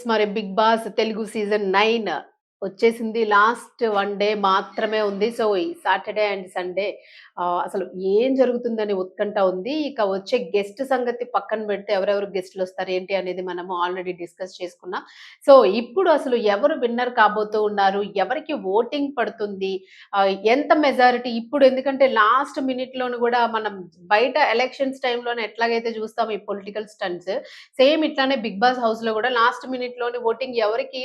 మరి 'big boss' Telugu season 9 వచ్చేసింది. Last 1 day మాత్రమే ఉంది. సో, ఈ సాటర్‌డే అండ్ సండే అసలు ఏం జరుగుతుందని ఉత్కంఠ ఉంది. ఇక వచ్చే గెస్ట్ సంగతి పక్కన పెడితే ఎవరెవరు గెస్ట్‌లొస్తారు ఏంటి అనేది మనము ఆల్రెడీ డిస్కస్ చేసుకున్నాం. సో, ఇప్పుడు అసలు ఎవరు విన్నర్ కాబోతూ ఉన్నారు? ఎవరికి ఓటింగ్ పడుతుంది? ఎంత మెజారిటీ ఇప్పుడు ఎందుకంటే లాస్ట్ మినిట్‌లోను గూడా మనం బయట ఎలక్షన్స్ టైమ్‌లోనే ఎట్లాగైతే చూస్తాం ఈ పొలిటికల్ స్టంట్స్ సేమ్ ఇట్లానే 'బిగ్ బాస్' హౌస్‌లో గూడా లాస్ట్ మినిట్‌లోని ఓటింగ్ ఎవరికి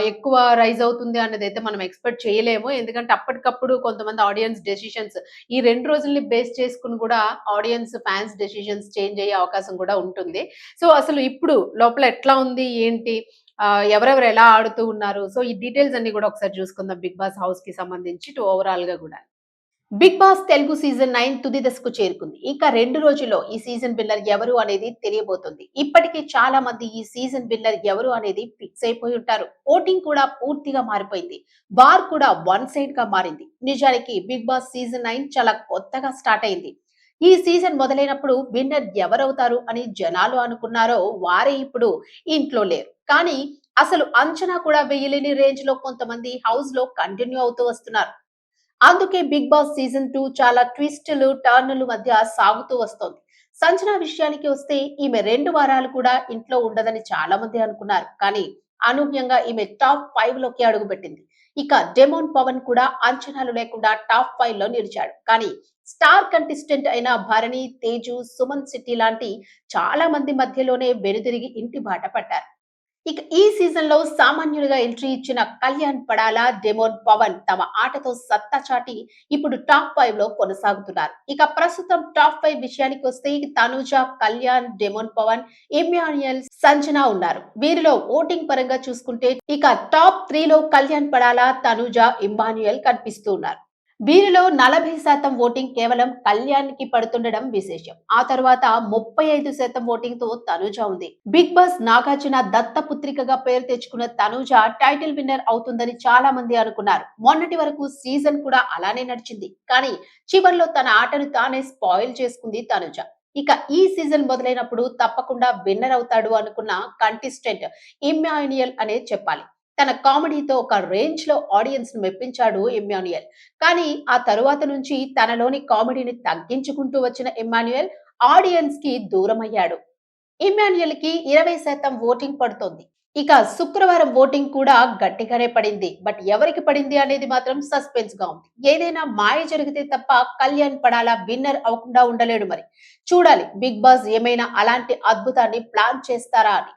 ఎక్కువ రైజ్ అవుతుంది అన్నదైతే మనం ఎక్స్‌పెక్ట్ చేయలేము. ఎందుకంటే అప్పటికప్పుడు కొంతమంది ఆడియన్స్ డెసిషన్స్ ఈ 2 రోజుల్ని బేస్ చేసుకొని గూడా ఆడియన్స్, ఫాన్స్ డెసిషన్స్ చేంజ్ అయ్యే అవకాశం కూడా ఉంటుంది. సో, అసలు ఇప్పుడు లోపల ఎట్లా ఉంది? ఏంటి? ఎవరెవరు ఎలా ఆడుతూ ఉన్నారు? సో, ఈ డీటెయిల్స్ అన్నీ గూడా ఒకసారి చూసుకుందాం 'బిగ్ బాస్' హౌస్‌కి సంబంధించి ఓవరాల్‌గా గూడా. 'బిగ్ బాస్' తెలుగు సీజన్ 9 తుది దశకు చేరుకుంది. ఇక 2 రోజుల్లో ఈ సీజన్ విన్నర్ ఎవరు అనేది తెలియబోతుంది. ఇప్పటికే చాలా మంది ఈ సీజన్ విన్నర్ ఎవరు అనేది ఫిక్స్ అయిపోయి ఉంటారు. ఓటింగ్ కూడా పూర్తిగా మారిపోయింది. వార్ కూడా వన్ సైడ్‌గా మారింది. నిజానికి 'బిగ్ బాస్' సీజన్ 9 చాలా కొత్తగా స్టార్ట్ అయింది. ఈ సీజన్ మొదలైనప్పుడు విన్నర్ ఎవరవుతారు అని జనాలు అనుకున్నారో వారే ఇప్పుడు ఇంట్లో లేరు. కానీ అసలు అంచనా కూడా వేయలేని రేంజ్‌లో కొంతమంది హౌస్‌లో కంటిన్యూ అవుతూ వస్తున్నారు. అందుకే 'బిగ్ బాస్' సీజన్ 2 చాలా ట్విస్టులు, టర్నులు మధ్య సాగుతూ వస్తోంది. సంచన విషయానికి వస్తే ఈమె 2 వారాలు కూడా ఇంట్లో ఉండదని చాలా మంది అనుకున్నారు. కానీ అనూహ్యంగా ఈమె టాప్ 5 లోకి అడుగుపెట్టింది. ఇక డెమోన్ పవన్ కూడా అంచనాలు లేకుండా టాప్ 5 లో నిలిచాడు. కానీ స్టార్ కంటెస్టెంట్ అయిన భరణి, తేజు, సుమన్ శెట్టి లాంటి చాలా మంది మధ్యలోనే వెనుదిరిగి ఇంటి బాట పట్టారు. ఇక ఈ సీజన్‌లో సామాన్యులుగా ఎంట్రీ ఇచ్చిన కళ్యాణ్ పడాల, డెమోన్ పవన్ తమ ఆటతో సత్తా చాటి ఇప్పుడు టాప్ 5లో కొనసాగుతున్నారు. ఇక ప్రస్తుతం టాప్ 5 విషయానికొస్తే తనుజ, కళ్యాణ్, డెమోన్ పవన్, ఇమ్మాన్యుయల్, సంజన ఉన్నారు. వీరిలో ఓటింగ్ పరంగా చూసుకుంటే ఇక టాప్ 3లో కళ్యాణ్ పడాల, తనుజ, ఇమ్మాన్యుయల్ కనిపిస్తూ ఉన్నారు. వీరిలో 40% ఓటింగ్ కేవలం కళ్యాణ్‌కి పడుతుండడం విశేషం. ఆ తరువాత 35% ఓటింగ్‌తో తనూజ ఉంది. బిగ్ బాస్ నాగార్జున దత్తపుత్రికగా పేరు తెచ్చుకున్న తనూజ టైటిల్ విన్నర్ అవుతుందని చాలా మంది అనుకున్నారు. మొన్నటి వరకు సీజన్ కూడా అలానే నడిచింది. కానీ చివర్లో తన ఆటను తానే స్పాయిల్ చేసుకుంది తనూజ. ఇక ఈ సీజన్ మొదలైనప్పుడు తప్పకుండా విన్నర్ అవుతాడు అనుకున్న కంటెస్టెంట్ ఇమ్మాన్యుయల్ అనే చెప్పాలి. తన కామెడీతో ఒక రేంజ్ లో ఆడియన్స్ ను మెప్పించాడు ఇమ్మాన్యుయల్. కానీ ఆ తరువాత నుంచి తనలోని కామెడీని తగ్గించుకుంటూ వచ్చిన ఇమ్మాన్యుయల్ ఆడియన్స్ కి దూరమయ్యాడు. ఇమ్మాన్యుయల్ కి 20% ఓటింగ్ పడుతోంది. ఇక శుక్రవారం ఓటింగ్ కూడా గట్టిగానే పడింది. బట్ ఎవరికి పడింది అనేది మాత్రం సస్పెన్స్ గా ఉంది. ఏదైనా మాయ జరిగితే తప్ప కళ్యాణ్ పడాలా విన్నర్ అవ్వకుండా ఉండలేడు మరి. చూడాలి బిగ్ బాస్ ఏమైనా అలాంటి అద్భుతాన్ని ప్లాన్ చేస్తారా అని.